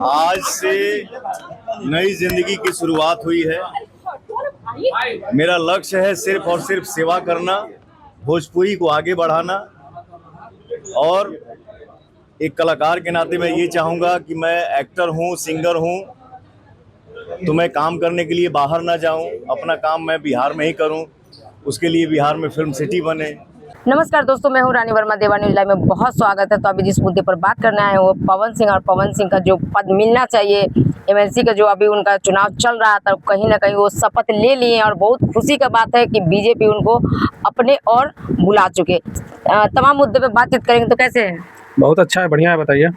आज से नई जिंदगी की शुरुआत हुई है। मेरा लक्ष्य है सिर्फ और सिर्फ सेवा करना, भोजपुरी को आगे बढ़ाना। और एक कलाकार के नाते मैं ये चाहूँगा कि मैं एक्टर हूँ, सिंगर हूँ, तो मैं काम करने के लिए बाहर ना जाऊँ, अपना काम मैं बिहार में ही करूँ। उसके लिए बिहार में फिल्म सिटी बने। नमस्कार दोस्तों, मैं हूं रानी वर्मा। देवा न्यूज लाइव में बहुत स्वागत है। तो अभी जिस मुद्दे पर बात करना है वो पवन सिंह और पवन सिंह का जो पद मिलना चाहिए, एमएलसी का जो अभी उनका चुनाव चल रहा था, कहीं ना कहीं वो शपथ ले लिए और बहुत खुशी का बात है कि बीजेपी उनको अपने और बुला चुके। तमाम मुद्दे पे बातचीत करेंगे। तो कैसे है? बहुत अच्छा है, बढ़िया है, बताइए।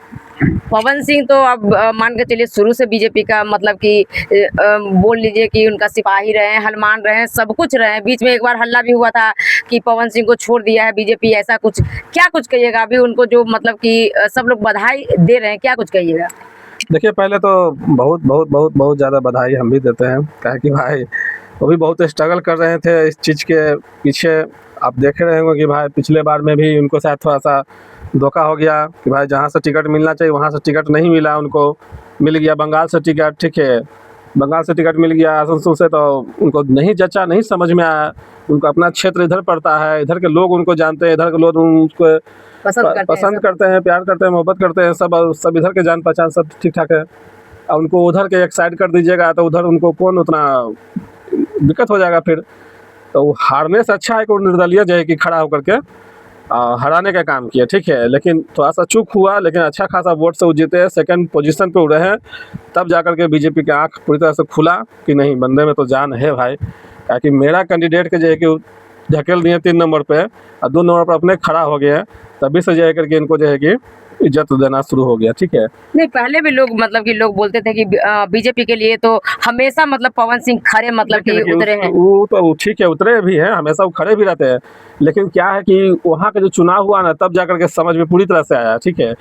पवन सिंह तो अब मान के चलिए शुरू से बीजेपी का मतलब कि बोल लीजिए कि उनका सिपाही रहे, हनुमान रहे, सब कुछ रहे। बीच में एक बार हल्ला भी हुआ था कि पवन सिंह को छोड़ दिया है बीजेपी, ऐसा कुछ। क्या कुछ कहिएगा अभी उनको जो मतलब कि सब लोग बधाई दे रहे हैं, क्या कुछ कहिएगा? देखिए, पहले तो बहुत बहुत बहुत बहुत ज़्यादा बधाई हम भी देते हैं, क्या कि भाई वो भी बहुत स्ट्रगल कर रहे थे इस चीज़ के पीछे। आप देख रहे होंगे कि भाई पिछले बार में भी उनको शायद थोड़ा सा धोखा हो गया कि भाई जहाँ से टिकट मिलना चाहिए वहाँ से टिकट नहीं मिला, उनको मिल गया बंगाल से टिकट। ठीक है, बंगाल से टिकट मिल गया आसनसोल से, तो उनको नहीं जचा, नहीं समझ में आया। उनका अपना क्षेत्र इधर पड़ता है, इधर के लोग उनको जानते हैं, इधर के लोग उनको पसंद करते हैं, प्यार करते हैं, मोहब्बत करते हैं, सब इधर के जान पहचान सब ठीक ठाक है। अब उनको उधर के एक साइड कर दीजिएगा तो उधर उनको कौन उतना दिक्कत हो जाएगा फिर। तो हारने से अच्छा है कि वो निर्दलीय जो है कि खड़ा होकर के हराने का काम किया। ठीक है, लेकिन थोड़ा सा चूक हुआ, लेकिन अच्छा खासा वोट से वो जीते, सेकंड पोजीशन पे उड़े हैं। तब जाकर के बीजेपी की आंख पूरी तरह से खुला कि नहीं, बंदे में तो जान है भाई। ताकि मेरा कैंडिडेट के जो है कि धकेल दिए 3 नंबर पे और 2 नंबर पर अपने खड़ा हो गया, तभी से जो है करके इनको जो है कि इज्जत देना शुरू हो गया। ठीक है, नहीं, पहले भी लोग मतलब कि लोग बोलते थे कि बीजेपी के लिए तो हमेशा मतलब पवन सिंह खड़े मतलब कि उतरे हैं। वो तो ठीक है, उतरे भी हैं, हमेशा वो खड़े भी रहते हैं। लेकिन क्या है कि वहाँ का जो चुनाव हुआ ना, तब जाकर के समझ में पूरी तरह से आया। ठीक है,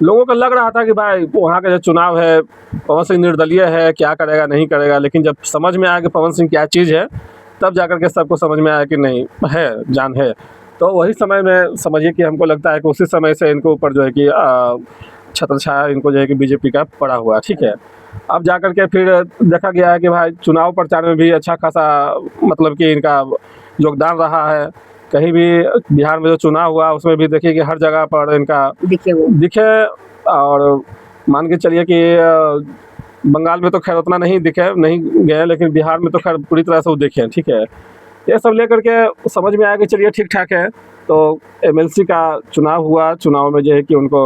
लोगों को लग रहा था कि भाई वहाँ का जो चुनाव है, पवन सिंह निर्दलीय है, क्या करेगा नहीं करेगा। लेकिन जब समझ में आया कि पवन सिंह क्या चीज़ है, तब जाकर के सबको समझ में आया कि नहीं है, जान है। तो वही समय में समझिए कि हमको लगता है कि उसी समय से इनको ऊपर जो है कि छत्र छाया इनको जो है कि बीजेपी का पड़ा हुआ। ठीक है, अब जाकर के फिर देखा गया है कि भाई चुनाव प्रचार में भी अच्छा खासा मतलब कि इनका योगदान रहा है। कहीं भी बिहार में जो चुनाव हुआ उसमें भी देखिए कि हर जगह पर इनका दिखे। और मान के चलिए कि बंगाल में तो खैर उतना नहीं दिखे, नहीं गए, लेकिन बिहार में तो खैर पूरी तरह से वो दिखे। ठीक है, ये सब लेकर के समझ में आया कि चलिए ठीक ठाक है। तो एमएलसी का चुनाव हुआ, चुनाव में जो है कि उनको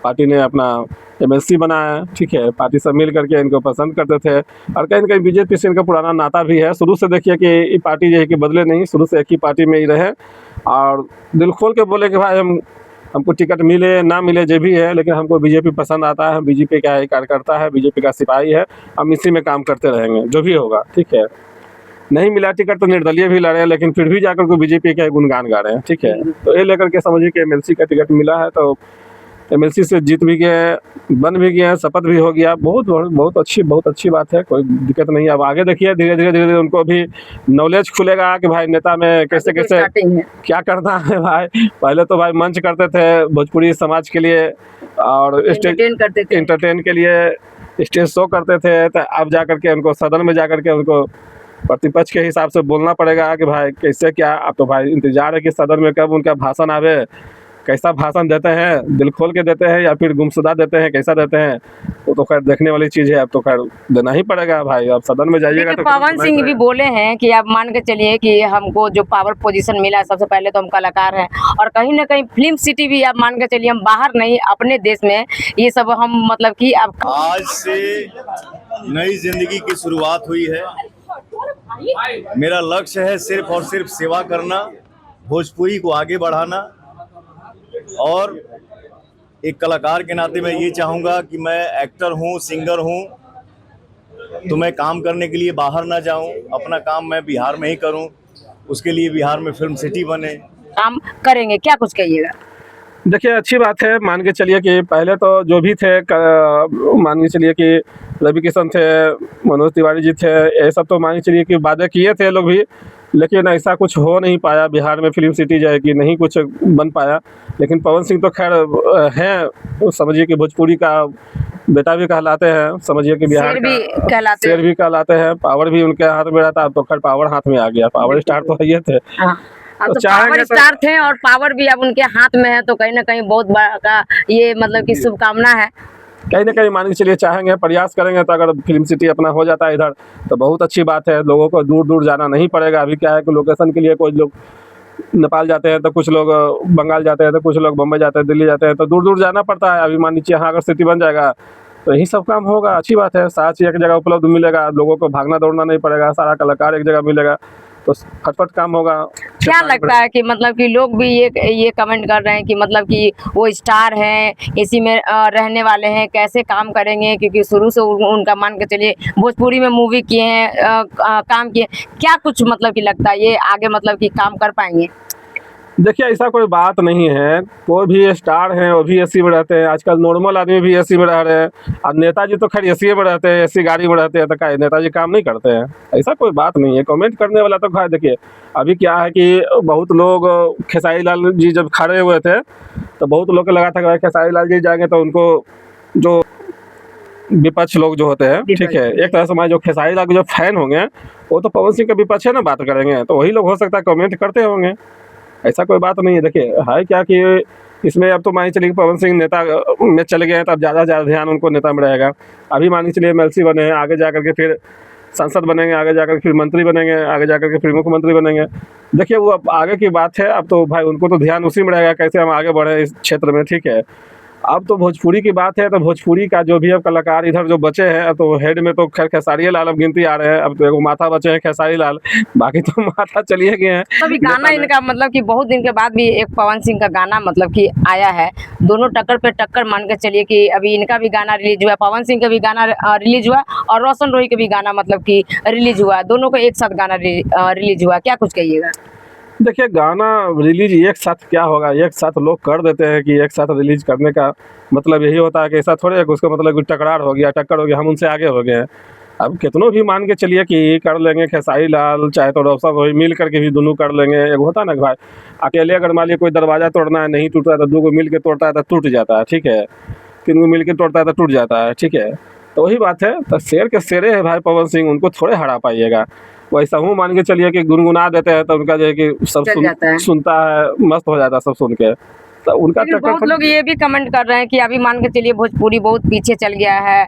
पार्टी ने अपना एमएलसी बनाया। ठीक है, पार्टी सब मिल करके इनको पसंद करते थे और कहीं ना कहीं बीजेपी से इनका पुराना नाता भी है। शुरू से देखिए कि ये पार्टी जो है कि बदले नहीं, शुरू से एक ही पार्टी में ही रहे और दिल खोल के बोले कि भाई हमको टिकट मिले ना मिले जो भी है, लेकिन हमको बीजेपी पसंद आता है, बीजेपी का कार्यकर्ता है, बीजेपी का सिपाही है, हम इसी में काम करते रहेंगे जो भी होगा। ठीक है, नहीं मिला टिकट तो निर्दलीय भी लड़े, लेकिन फिर भी जाकर को बीजेपी के गुणगान गा रहे हैं। ठीक है, तो ये लेकर के समझिए कि एमएलसी का टिकट मिला है, तो एमएलसी से जीत भी गए, बन भी गए, शपथ भी हो गया। बहुत अच्छी बात है, कोई दिक्कत नहीं है। अब आगे देखिए धीरे धीरे उनको भी नॉलेज खुलेगा कि भाई नेता में कैसे कैसे क्या करना है। भाई पहले तो भाई मंच करते थे भोजपुरी समाज के लिए और एंटरटेन के लिए स्टेज शो करते थे, तो अब जाकर के उनको सदन में जाकर के उनको प्रतिपक्ष के हिसाब से बोलना पड़ेगा कि भाई कैसे क्या। अब तो भाई इंतजार है कि सदन में कब उनका भाषण आवे, कैसा भाषण देते हैं, दिल खोल के देते हैं या फिर गुमशुदा देते हैं, कैसा देते हैं, वो तो खैर देखने वाली चीज़ है। अब तो खैर देना ही पड़ेगा भाई, अब सदन में जाइएगा तो। पवन सिंह भी बोले हैं कि आप मान के चलिए कि हमको जो पावर पोजीशन मिला, सबसे पहले तो हम कलाकार हैं और कहीं ना कहीं फिल्म सिटी भी आप मान के चलिए, हम बाहर नहीं अपने देश में ये सब हम मतलब कि आज से नई जिंदगी की शुरुआत हुई है। मेरा लक्ष्य है सिर्फ और सिर्फ सेवा करना, भोजपुरी को आगे बढ़ाना। और एक कलाकार के नाते मैं ये चाहूँगा कि मैं एक्टर हूँ, सिंगर हूँ, तो मैं काम करने के लिए बाहर ना जाऊँ, अपना काम मैं बिहार में ही करूँ। उसके लिए बिहार में फिल्म सिटी बने। काम करेंगे, क्या कुछ कहिएगा? देखिए, अच्छी बात है। मान के चलिए कि पहले तो जो भी थे, मान के चलिए कि रवि किशन थे, मनोज तिवारी जी थे, ये सब तो मान के चलिए कि वादे किए थे लोग भी, लेकिन ऐसा कुछ हो नहीं पाया बिहार में, फिल्म सिटी जो है कि नहीं कुछ बन पाया। लेकिन पवन सिंह तो खैर हैं, समझिए कि भोजपुरी का बेटा भी कहलाते हैं, समझिए कि बिहार शेर का भी कहलाते शेर भी कहलाते हैं। पावर भी उनके हाथ में रहता, अब तो खैर पावर हाथ में आ गया, पावर स्टार तो ये थे। हाँ। अब तो तो चाहेंगे पावर तो- स्टार थे और पावर भी अब उनके हाथ में है, तो कहीं ना कहीं बहुत बड़ा ये मतलब कि शुभकामना है। कहीं ना कहीं मान के चलिए चाहेंगे, प्रयास करेंगे तो अगर फिल्म सिटी अपना हो जाता है इधर तो बहुत अच्छी बात है। लोगों को दूर दूर जाना नहीं पड़ेगा। अभी क्या है कि लोकेशन के लिए कुछ लोग नेपाल जाते हैं, तो कुछ लोग बंगाल जाते हैं, तो कुछ लोग बम्बई जाते हैं, दिल्ली जाते हैं, तो दूर दूर जाना पड़ता है। अभी मान लीजिए यहाँ अगर सिटी बन जाएगा तो यही सब काम होगा, अच्छी बात है। सारा चीज़ एक जगह उपलब्ध मिलेगा, लोगों को भागना दौड़ना नहीं पड़ेगा, सारा कलाकार एक जगह मिलेगा तो फटफट काम होगा। क्या लगता है कि मतलब कि लोग भी ये कमेंट कर रहे हैं कि मतलब कि वो स्टार हैं, इसी में रहने वाले हैं, कैसे काम करेंगे, क्योंकि शुरू से उनका मान के चलिए भोजपुरी में मूवी किए हैं, काम किए। क्या कुछ मतलब कि लगता है ये आगे मतलब कि काम कर पाएंगे? देखिए ऐसा कोई बात नहीं है, कोई भी स्टार हैं वो भी एसी में रहते हैं, आजकल नॉर्मल आदमी भी एसी में रह रहे हैं। अब नेताजी तो खैर एसी में रहते हैं, एसी गाड़ी में रहते हैं, तो क्या नेताजी काम नहीं करते हैं? ऐसा कोई बात नहीं है। कमेंट करने वाला तो खैर देखिए, अभी क्या है कि बहुत लोग खेसारी लाल जी जब खड़े हुए थे तो बहुत लोग को लगा था कि भाई खेसारी लाल जी जाएंगे तो उनको जो विपक्ष लोग जो होते हैं, ठीक है, एक तरह से हमारे जो खेसारी लाल के जो फैन होंगे वो तो पवन सिंह के विपक्ष है ना बात करेंगे, तो वही लोग हो सकता है कमेंट करते होंगे। ऐसा कोई बात नहीं है। देखिए है क्या कि इसमें अब तो मान के चलिए पवन सिंह नेता में चले गए हैं, तो अब ज़्यादा ध्यान उनको नेता में रहेगा। अभी मान के चलिए एमएलसी बने हैं, आगे जा करके फिर सांसद बनेंगे, आगे जा करके फिर मंत्री बनेंगे, आगे जा करके फिर मुख्यमंत्री बनेंगे। देखिए वो अब आगे की बात है। अब तो भाई उनको तो ध्यान उसी में रहेगा कैसे हम आगे बढ़े इस क्षेत्र में, ठीक है। अब तो भोजपुरी की बात है, तो भोजपुरी का जो भी अब कलाकार इधर जो बचे हैं, अब तो हेड में तो खैर खेसारी लाल अब गिनती आ रहे हैं। अब तो एगो माथा बचे हैं खेसारी लाल, बाकी तो माथा चलिए गए हैं। तभी गाना इनका मतलब कि बहुत दिन के बाद भी एक पवन सिंह का गाना मतलब कि आया है। दोनों टक्कर पे टक्कर मान के चलिए कि अभी इनका भी गाना रिलीज हुआ, पवन सिंह का भी गाना रिलीज हुआ और रोशन रोही का भी गाना मतलब कि रिलीज हुआ। दोनों का एक साथ गाना रिलीज हुआ, क्या कुछ कहिएगा? देखिए गाना रिलीज एक साथ क्या होगा, एक साथ लोग कर देते हैं कि एक साथ रिलीज करने का मतलब यही होता है कि ऐसा थोड़े है कि उसका मतलब कि टकरार हो गया, टक्कर हो गया, हम उनसे आगे हो गए हैं। अब कितनों भी मान के चलिए कि कर लेंगे, खेसारी लाल चाहे तो रोशन रोही मिल करके भी दोनों कर लेंगे। एक होता है ना कि भाई अकेले अगर मान लीजिए कोई दरवाजा तोड़ना है, नहीं टूट रहा है, तो दो को मिल के तोड़ता है तो टूट जाता है, ठीक है। तीन को मिल के तोड़ता है तो टूट जाता है, ठीक है। तो वही बात है, तो शेर के शेरे है भाई पवन सिंह, उनको थोड़े हरा पाइएगा। वैसा हूँ मान के चलिए कि गुनगुना देते हैं तो उनका जो है कि सब चल जाता है। सुनता है, मस्त हो जाता है सब सुन के। तो उनका लेकिन टक्कर बहुत लोग ये भी कमेंट कर रहे हैं कि अभी मान के चलिए भोजपुरी बहुत पीछे चल गया है,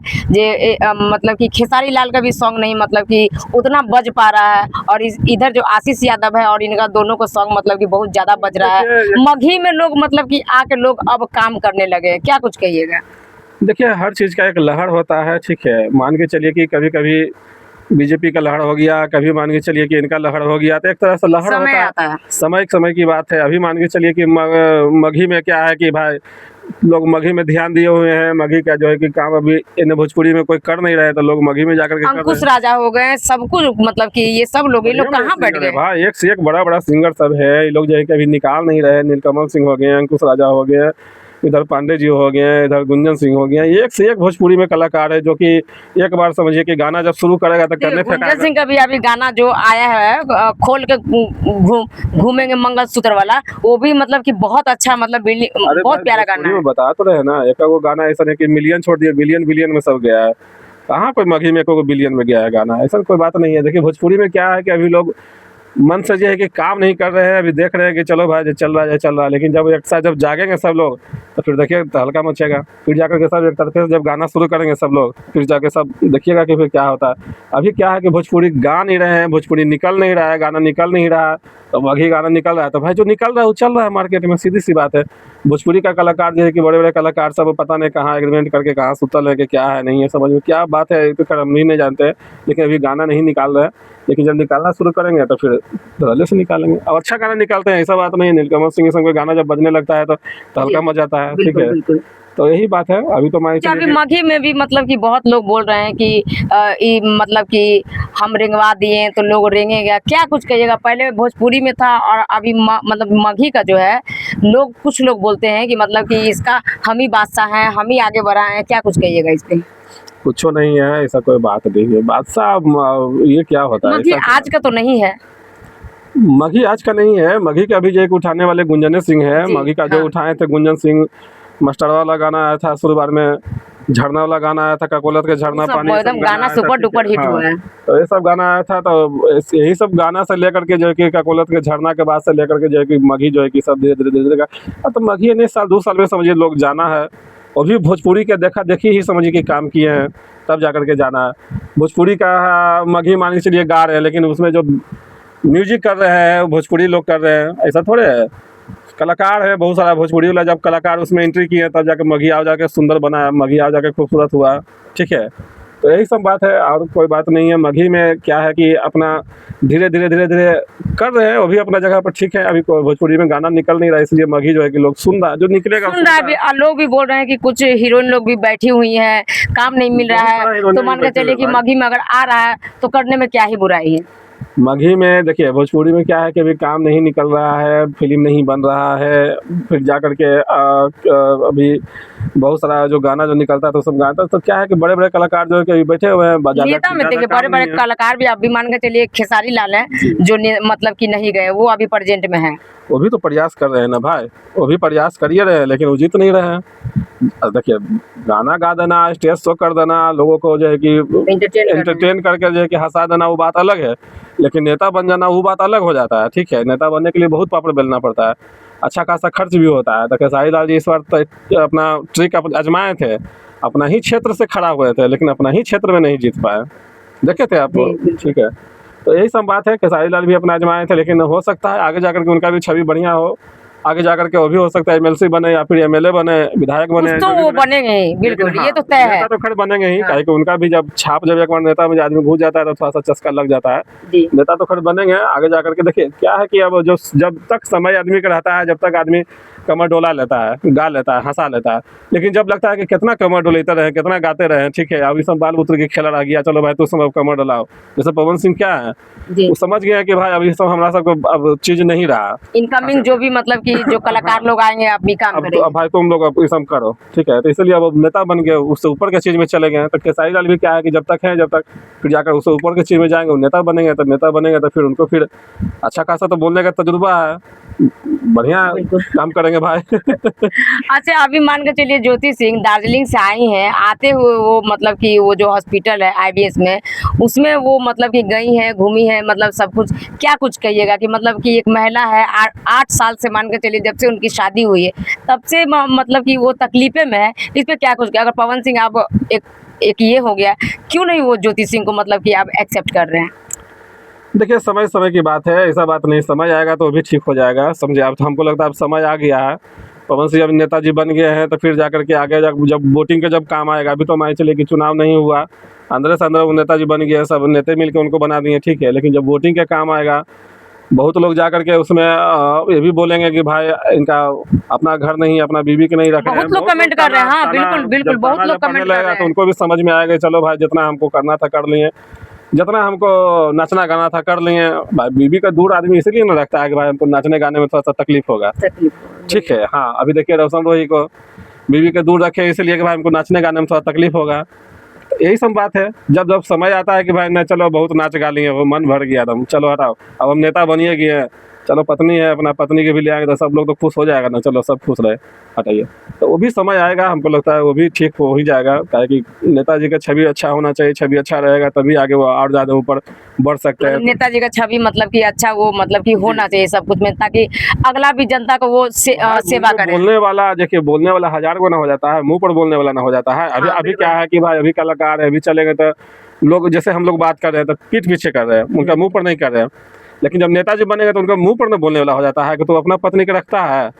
मतलब कि खेसारी लाल का भी सॉन्ग नहीं मतलब कि उतना बज पा रहा है, और इधर जो आशीष यादव है और इनका दोनों का सॉन्ग मतलब कि बहुत ज्यादा बज रहा है। मगही में लोग मतलब कि आके लोग अब काम करने लगे, क्या कुछ कहिएगा? देखिए हर चीज़ का एक लहर होता है, ठीक है। मान के चलिए कि कभी कभी बीजेपी का लहर हो गया, कभी मान के चलिए कि इनका लहर हो गया, तो एक तरह से लहर समय होता आता है। समय की बात है। अभी मान के चलिए कि मगही में क्या है कि भाई लोग मगही में ध्यान दिए हुए हैं, मगही का जो है कि काम अभी इन भोजपुरी में कोई कर नहीं रहे, तो लोग मगही में जाकर के कर अंकुश रहे हैं। राजा हो गए, सब कुछ मतलब कि ये सब लोग, ये लोग कहाँ बैठ गए? भाई एक से एक बड़ा बड़ा सिंगर सब है, ये लोग जो है कि अभी निकाल नहीं रहे। नीलकमल सिंह हो गए, अंकुश राजा हो गए, इधर पांडे जी हो गए, इधर गुंजन सिंह हो गए। एक से एक भोजपुरी में कलाकार है जो कि एक बार समझिए कि गाना जब शुरू करेगा तो करने गुंजन फेंका। सिंह का भी अभी गाना जो आया है खोल के घूमेंगे मंगलसूत्र वाला, वो भी मतलब कि बहुत अच्छा, मतलब बहुत प्यारा गाना है। बता तो रहे ना, एक वो गाना ऐसा नहीं कि मिलियन छोड़ दिया, बिलियन बिलियन में सब गया है। कहाँ कोई मगही में कोई बिलियन में गया है गाना, ऐसा कोई बात नहीं है। देखिए भोजपुरी में क्या है कि अभी लोग मन से जो है कि काम नहीं कर रहे हैं, अभी देख रहे हैं कि चलो भाई जो चल रहा है, लेकिन जब एक साथ जब जागेंगे सब लोग तो फिर देखिए तो हल्का मचेगा। फिर जाकर के सब एक तरफे से जब गाना शुरू करेंगे सब लोग, फिर जाके सब देखिएगा कि फिर क्या होता है। अभी क्या है कि भोजपुरी गा नहीं रहे हैं, भोजपुरी निकल नहीं रहा है, गाना निकल नहीं रहा है, तो वही गाना निकल रहा है, तो भाई जो निकल रहा है वो चल रहा है मार्केट में, सीधी सी बात है। भोजपुरी का कलाकार जो है कि बड़े बड़े कलाकार सब पता नहीं कहाँ एग्रीमेंट करके कहाँ सुतल है कि क्या है नहीं है, समझ में क्या बात है तो हम भी नहीं जानते हैं। लेकिन अभी गाना नहीं निकाल रहे हैं, लेकिन जब निकालना शुरू करेंगे तो फिर धड़ल्ले से निकालेंगे। और अच्छा गाना निकालते हैं, ऐसा बात नहीं है। नीलकमल सिंह संग गाना जब बजने लगता है तो हल्का मजा आता है, ठीक है। तो यही बात है। अभी तो अभी मगही में भी मतलब कि बहुत लोग बोल रहे हैं कि मतलब कि हम रेंगवा दिए तो लोग रेंगेगा, क्या कुछ कहिएगा? पहले भोजपुरी में था और अभी मतलब मगही का जो है लोग, कुछ लोग बोलते हैं कि मतलब कि इसका हम ही बादशाह हैं, हम ही आगे बढ़ा हैं, क्या कुछ कहिएगा इस पे? कुछ नहीं है, ऐसा कोई बात नहीं है। बादशाह ये क्या होता है? मगही आज का तो नहीं है। मघी आज का नहीं है, मघी का अभी जो एक उठाने वाले गुंजन सिंह है, जी, मघी का जो हाँ। उठाए थे गुंजन सिंह, मास्टर वाला गाना आया था शुरुआत में, झरना वाला गाना आया था, ककोलत के झरना सब पानी, ये सब एकदम गाना आया था, सुपर ठीक डुपर है, हिट हाँ। हुआ है। तो ये सब गाना आया था, तो यही सब गाना से लेकर के जो है कि ककोलत के झरना के बाद से लेकर के जो है कि मघी जो है कि सब धीरे धीरे धीरे धीरे तो मघी ने साल 2 साल में समझिए लोग जाना है। वो भी भोजपुरी के देखा देखी ही समझिए कि काम किए हैं, तब जाकर के जाना है। भोजपुरी का मघी मान के चलिए गा रहे हैं, लेकिन उसमें जो म्यूजिक कर रहे हैं भोजपुरी लोग कर रहे हैं, ऐसा थोड़े है। कलाकार है बहुत सारा भोजपुरी वाला, जब कलाकार उसमें एंट्री किए तब जाके मघी आ जाके सुंदर बना, मघी आ जाके खूबसूरत हुआ, ठीक है। तो यही सब बात है और कोई बात नहीं है। मघी में क्या है कि अपना धीरे धीरे धीरे धीरे कर रहे हैं, वो भी अपना जगह पर ठीक है। अभी कोई भोजपुरी में गाना निकल नहीं रहा, इसलिए मघी जो है कि लोग सुन रहा, जो निकलेगा सुन रहा है भी, और लोग भी बोल रहे हैं कि कुछ हीरोइन लोग भी बैठी हुई हैं, काम नहीं मिल रहा बहुत सारा है, हीरोइन तो भी मान के बैठे चलिए हुए कि हैं। मघी में अगर आ रहा है तो करने में क्या ही बुराई है। मघी में देखिए भोजपुरी में क्या है कि अभी काम नहीं निकल रहा है, फिल्म नहीं बन रहा है, फिर जा करके अभी बहुत सारा जो गाना जो निकलता है तो सब गाता है, तो क्या है कि बड़े बड़े कलाकार जो है कि अभी बैठे हुए हैं, नेता में देखिए बड़े बड़े कलाकार भी अभी मान के चलिए खेसारी लाल हैं जो मतलब कि नहीं गए, वो अभी प्रेजेंट में हैं। वो भी तो प्रयास कर रहे हैं ना भाई, वो भी प्रयास करिए रहे हैं, लेकिन वो जीत नहीं रहे हैं। देखिए गाना गा देना, स्टेज शो कर देना, लोगों को जो है कि एंटरटेन करके जो है कि हंसा देना, वो बात अलग है। लेकिन नेता बन जाना वो बात अलग हो जाता है, ठीक है। नेता बनने के लिए बहुत पापड़ बेलना पड़ता है, अच्छा खासा खर्च भी होता है। तो खेसारी लाल जी इस बार तो अपना ट्रिक आजमाए थे, अपना ही क्षेत्र से खड़ा हुए थे, लेकिन अपना ही क्षेत्र में नहीं जीत पाए, देखे थे आप, ठीक है। तो यही सब बात है, खेसारी लाल भी अपना आजमाए थे, लेकिन हो सकता है आगे जाकर के उनका भी छवि बढ़िया हो, आगे जाकर के वो भी हो सकता है एमएलसी बने या फिर एमएलए बने, विधायक बने, तो वो बनेंगे ही बिल्कुल, लेकिन ये तो तय है। नेता तो खैर बनेंगे ही, हाँ। काहे कि उनका भी जब छाप जब एक बार नेता में आदमी घुस जाता है तो थोड़ा सा चस्का लग जाता है। जी। नेता तो खैर बनेंगे आगे जाकर के। देखिए क्या है कि अब जो जब तक समय आदमी का रहता है, जब तक आदमी कमर डोला लेता है, गा लेता है, हंसा लेता है, लेकिन जब लगता है कि कितना कमर डोलेते रहे, कितना गाते रहे, ठीक है, अभी सब बाल बुत्र के खेला रह गया, चलो भाई तो सब कमर डोलाओ। जैसे पवन सिंह क्या है, जी। वो समझ गया कि भाई अभी सब हमारा सबको अब चीज नहीं रहा, इनकमिंग जो भी मतलब कि जो कलाकार लोग आएंगे आप भी काम अब करेंगे। भाई तुम लोग अब ये सब करो, ठीक है। तो इसलिए अब नेता बन गए, उससे ऊपर के चीज में चले गए। तो खेसारी लाल भी क्या है कि जब तक है, जब तक फिर जाकर उससे ऊपर के चीज में जाएंगे, वो नेता बनेंगे, तो नेता बनेंगे तो फिर उनको फिर अच्छा खासा तो बोलने का तजुर्बा है, बढ़िया काम करेंगे भाई। अच्छा अभी मान के चलिए ज्योति सिंह दार्जिलिंग से आई हैं, आते हुए वो मतलब कि वो जो हॉस्पिटल है आईबीएस में, उसमें वो मतलब कि गई हैं, घूमी हैं, मतलब सब कुछ, क्या कुछ कहिएगा कि मतलब कि एक महिला है 8 साल से मान के चलिए जब से उनकी शादी हुई है तब से मतलब कि वो तकलीफे में है, इस पे क्या कुछ, अगर पवन सिंह आप एक ये हो गया, क्यों नहीं वो ज्योति सिंह को मतलब कि आप एक्सेप्ट कर रहे हैं? देखिए समय समय की बात है, ऐसा बात नहीं, समय आएगा तो वो भी ठीक हो जाएगा, समझे आप। तो हमको लगता है अब समय आ गया है, पवन सिंह अब नेताजी बन गए हैं, तो फिर जाकर के आगे जब वोटिंग का जब काम आएगा, अभी तो मान चलिए कि चुनाव नहीं हुआ, अंदर से अंदर वो नेताजी बन गए, सब नेता मिलकर उनको बना दिए, ठीक है। लेकिन जब वोटिंग का काम आएगा, बहुत लोग जाकर के उसमें ये भी बोलेंगे कि भाई इनका अपना घर नहीं, अपना बीवी के नहीं रखे हैं। बहुत लोग कमेंट कर रहे हैं, हाँ बिल्कुल बिल्कुल, बहुत लोग कमेंट कर रहे हैं। तो उनको भी समझ में आएगा, चलो भाई जितना हमको करना था कर लिए, जितना हमको नचना गाना था कर लिए। भाई बीवी का दूर आदमी इसलिए ना रखता है कि भाई हमको नाचने गाने में थोड़ा सा तकलीफ होगा, ठीक है। हाँ अभी देखिए रोशन रोही को बीवी के दूर रखे इसलिए कि भाई हमको नाचने गाने में थोड़ा तकलीफ होगा। यही सब बात है, जब जब समय आता है कि भाई ना चलो बहुत नाच गा लिए, वो मन भर गया एकदम, चलो हटाओ अब हम नेता बनिए गए, चलो पत्नी है अपना पत्नी के भी ले आएंगे तो सब लोग तो खुश हो जाएगा ना, चलो सब खुश रहे, हटाइए। तो वो भी समय आएगा, हमको लगता है वो भी ठीक हो ही जाएगा, क्या कि नेताजी का छवि अच्छा होना चाहिए, छवि अच्छा रहेगा तभी आगे वो और ज़्यादा ऊपर बढ़ सकते हैं। नेताजी का छवि मतलब कि अच्छा, वो मतलब कि होना चाहिए सब कुछ में, ताकि अगला भी जनता को वो सेवा करे। बोलने वाला देखिए, बोलने वाला 1000 को ना हो जाता है, मुंह पर बोलने वाला ना हो जाता है। अभी अभी क्या है कि भाई अभी कलाकार है, अभी चलेंगे तो लोग जैसे हम लोग बात कर रहे हैं तो पीठ पीछे कर रहे हैं, उनका मुंह पर नहीं कर रहे हैं। लेकिन जब नेताजी बनेगा तो उनका मुंह पर न बोलने वाला हो जाता है कि तो अपना पत्नी के रखता है,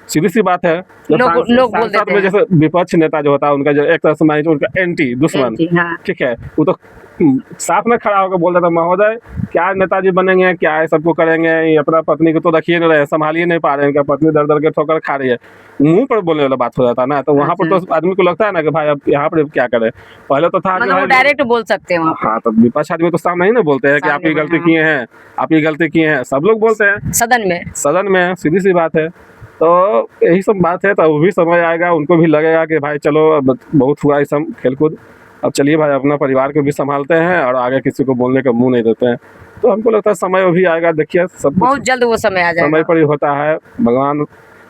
सीधी सी बात है। लोग बोल देते हैं। जैसे विपक्ष नेता जो होता है उनका जो एक तरह से मान लीजिए उनका एंटी दुश्मन, हाँ। ठीक है, वो तो साथ में खड़ा होकर बोल देता महोदय क्या नेताजी बनेंगे, क्या है सबको करेंगे, ये अपना पत्नी को तो रखिए नहीं रहे, संभालिए नहीं पा रहे हैं, पत्नी दर दर के ठोकर खा रही है, मुंह पर बोलने वाला बात हो जाता है ना। तो वहाँ पर तो आदमी को लगता है ना कि भाई अब यहाँ पर क्या करे। पहले तो था मतलब डायरेक्ट बोल सकते हैं। हाँ तो विपक्ष आदमी तो सामने ही ना बोलते हैं कि आप ये गलती किए हैं, आप ये गलती किए हैं, सब लोग बोलते हैं सदन में, सीधी सी बात है। तो यही सब बात है, तो वो भी समय आएगा, उनको भी लगेगा कि भाई चलो अब बहुत हुआ ये सब खेलकूद, अब चलिए भाई अपना परिवार को भी संभालते हैं और आगे किसी को बोलने का मुंह नहीं देते हैं। तो हमको लगता है समय भी आएगा, देखिए सब कुछ बहुत जल्द वो समय आ समय जाएगा। पर ही होता है। भगवान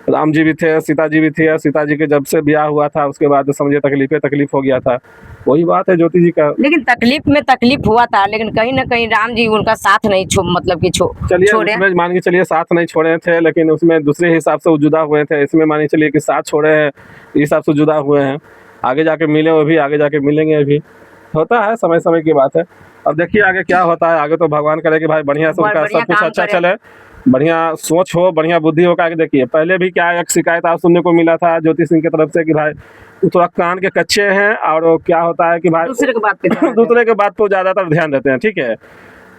राम जी भी थे, सीता जी भी थी, सीता जी के जब से ब्याह हुआ था उसके बाद तो समझिए तकलीफ हो गया था। वही बात है ज्योति जी का। लेकिन तकलीफ में तकलीफ हुआ था, लेकिन कहीं ना कहीं राम जी उनका साथ नहीं मतलब कि चलिए छोड़े। उसमें मान के चलिए साथ नहीं छोड़े थे, लेकिन उसमें दूसरे हिसाब से वो जुदा हुए थे। इसमें मान के चलिए कि साथ छोड़े हैं, इस हिसाब से जुदा हुए हैं। आगे जाके मिले, वो भी आगे जाके मिलेंगे। अभी होता है, समय समय की बात है। अब देखिए आगे क्या होता है। आगे तो भगवान करे कि भाई बढ़िया से उनका बढ़िया सब कुछ काम अच्छा करे। चले, बढ़िया सोच हो, बढ़िया बुद्धि हो। आगे देखिए पहले भी क्या एक शिकायत आप सुनने को मिला था ज्योति सिंह की तरफ से कि भाई वो थोड़ा कान के कच्चे हैं, और वो क्या होता है कि भाई दूसरे के बात पे ध्यान देते हैं। दूसरे के बात पर ज्यादातर ध्यान देते हैं। ठीक है,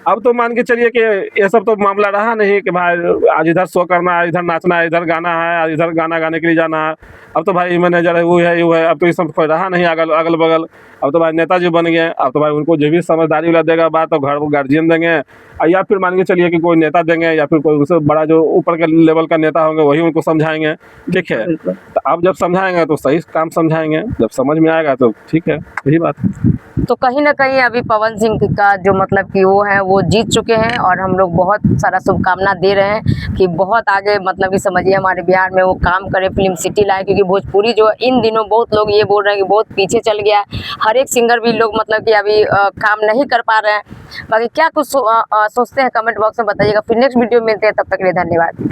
अब तो मान के चलिए कि ये सब तो मामला रहा नहीं कि भाई आज इधर शो करना है, इधर नाचना है, इधर गाना है, आज इधर गाना गाने के लिए जाना है। अब तो भाई मैनेजर है, वो है, ये है। अब तो ये सब कोई रहा नहीं अगल बगल। अब तो भाई नेताजी बन गए। अब तो भाई उनको जो भी समझदारी वाला देगा बात तो घर गार्जियन देंगे, या फिर मान के चलिए कि कोई नेता देंगे, या फिर कोई उससे बड़ा जो ऊपर के लेवल का नेता होंगे वही उनको समझाएंगे। ठीक है, बिल्कुल। तो अब जब समझाएंगे तो सही काम समझाएंगे, जब समझ में आएगा तो ठीक है, यही बात है। तो कहीं ना कहीं अभी पवन सिंह का जो मतलब कि वो है वो जीत चुके हैं, और हम लोग बहुत सारा शुभकामना दे रहे हैं कि बहुत आगे मतलब कि समझिए हमारे बिहार में वो काम करे, फिल्म सिटी लाए। क्योंकि भोजपुरी जो इन दिनों बहुत लोग ये बोल रहे हैं कि बहुत पीछे चल गया है। हर एक सिंगर भी लोग मतलब कि अभी काम नहीं कर पा रहे हैं। बाकी क्या कुछ सोचते हैं कमेंट बॉक्स में बताइएगा। फिर नेक्स्ट वीडियो में मिलते हैं, तब तक के लिए धन्यवाद।